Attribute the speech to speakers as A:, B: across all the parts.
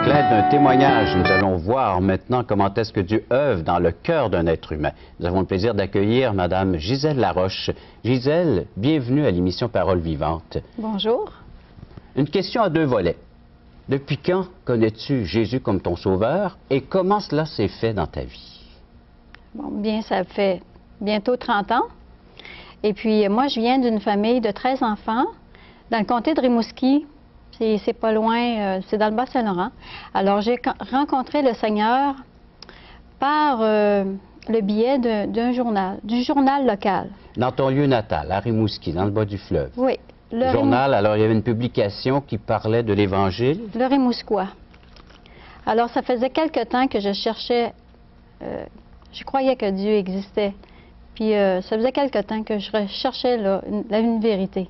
A: Claire, d'un témoignage, nous allons voir maintenant comment est-ce que Dieu œuvre dans le cœur d'un être humain. Nous avons le plaisir d'accueillir Madame Gisèle Laroche. Gisèle, bienvenue à l'émission Parole vivante.
B: Bonjour.
A: Une question à deux volets. Depuis quand connais-tu Jésus comme ton sauveur et comment cela s'est fait dans ta vie?
B: Bon, bien, ça fait bientôt 30 ans. Et puis, moi, je viens d'une famille de 13 enfants dans le comté de Rimouski. C'est pas loin, c'est dans le Bas-Saint-Laurent. Alors, j'ai rencontré le Seigneur par le biais du journal local.
A: Dans ton lieu natal, à Rimouski, dans le bas du fleuve.
B: Oui.
A: Le journal, alors il y avait une publication qui parlait de l'Évangile. Le
B: Rimouskois. Alors, ça faisait quelque temps que je cherchais, je croyais que Dieu existait. Puis, ça faisait quelque temps que je cherchais une vérité.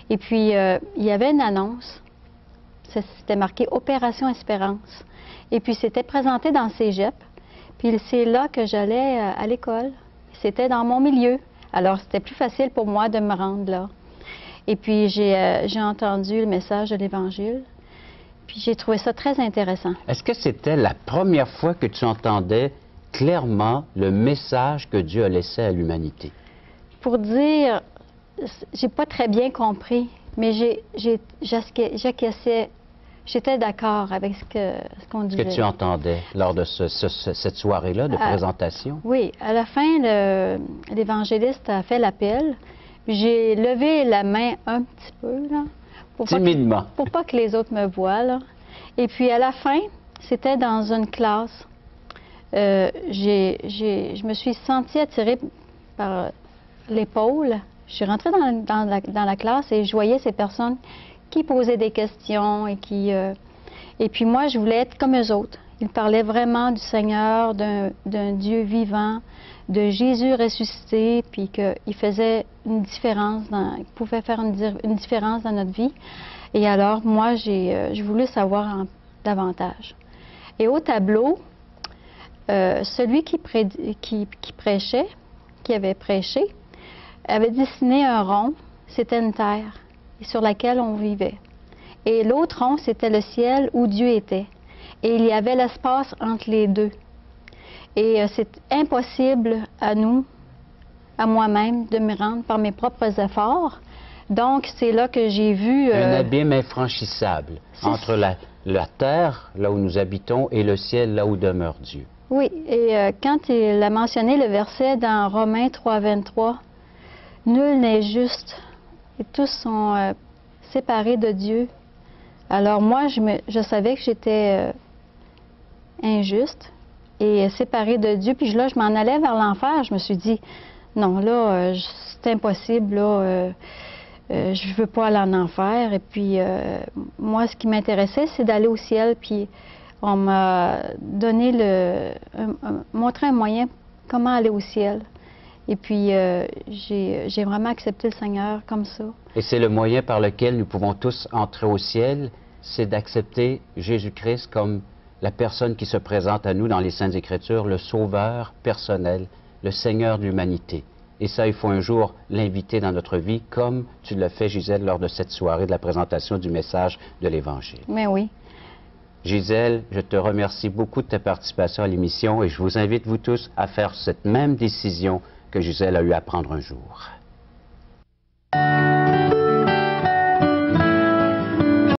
B: Et puis, il y avait une annonce. C'était marqué Opération Espérance. Et puis, c'était présenté dans le cégep. Puis, c'est là que j'allais à l'école. C'était dans mon milieu. Alors, c'était plus facile pour moi de me rendre là. Et puis, j'ai entendu le message de l'Évangile. Puis, j'ai trouvé ça très intéressant.
A: Est-ce que c'était la première fois que tu entendais clairement le message que Dieu a laissé à l'humanité?
B: Pour dire, j'ai pas très bien compris, mais j'acquiesçais. J'étais d'accord avec ce qu'on disait.
A: Ce que tu entendais lors de cette soirée-là de présentation?
B: Oui. À la fin, l'évangéliste a fait l'appel. J'ai levé la main un petit peu, là.
A: Timidement.
B: Pour pas que les autres me voient, là. Et puis, à la fin, c'était dans une classe. Je me suis sentie attirée par l'épaule. Je suis rentrée dans la classe et je voyais ces personnes qui posaient des questions et et puis moi, je voulais être comme eux autres. Ils parlaient vraiment du Seigneur, d'un Dieu vivant, de Jésus ressuscité, puis qu'il faisait une différence, il pouvait faire une différence dans notre vie. Et alors, moi, j'ai voulu savoir davantage. Et au tableau, celui qui prêchait, qui avait prêché, avait dessiné un rond, c'était une terre sur laquelle on vivait. Et l'autre rond, c'était le ciel où Dieu était. Et il y avait l'espace entre les deux. Et c'est impossible à nous, à moi-même, de me rendre par mes propres efforts. Donc, c'est là que j'ai vu...
A: Un abîme infranchissable entre la terre, là où nous habitons, et le ciel, là où demeure Dieu.
B: Oui, et quand il a mentionné le verset dans Romains 3,23, « Nul n'est juste, et tous sont séparés de Dieu. » Alors moi, je savais que j'étais injuste et séparée de Dieu. Puis là, je m'en allais vers l'enfer. Je me suis dit, non, là, c'est impossible, là, je veux pas aller en enfer. Et puis, moi, ce qui m'intéressait, c'est d'aller au ciel. Puis, on m'a donné montré un moyen comment aller au ciel. Et puis, j'ai vraiment accepté le Seigneur comme ça.
A: Et c'est le moyen par lequel nous pouvons tous entrer au ciel, c'est d'accepter Jésus-Christ comme la personne qui se présente à nous dans les Saintes Écritures, le Sauveur personnel, le Seigneur de l'humanité. Et ça, il faut un jour l'inviter dans notre vie, comme tu l'as fait, Gisèle, lors de cette soirée de la présentation du message de l'Évangile.
B: Mais oui.
A: Gisèle, je te remercie beaucoup de ta participation à l'émission et je vous invite, vous tous, à faire cette même décision que Gisèle a eu à prendre un jour.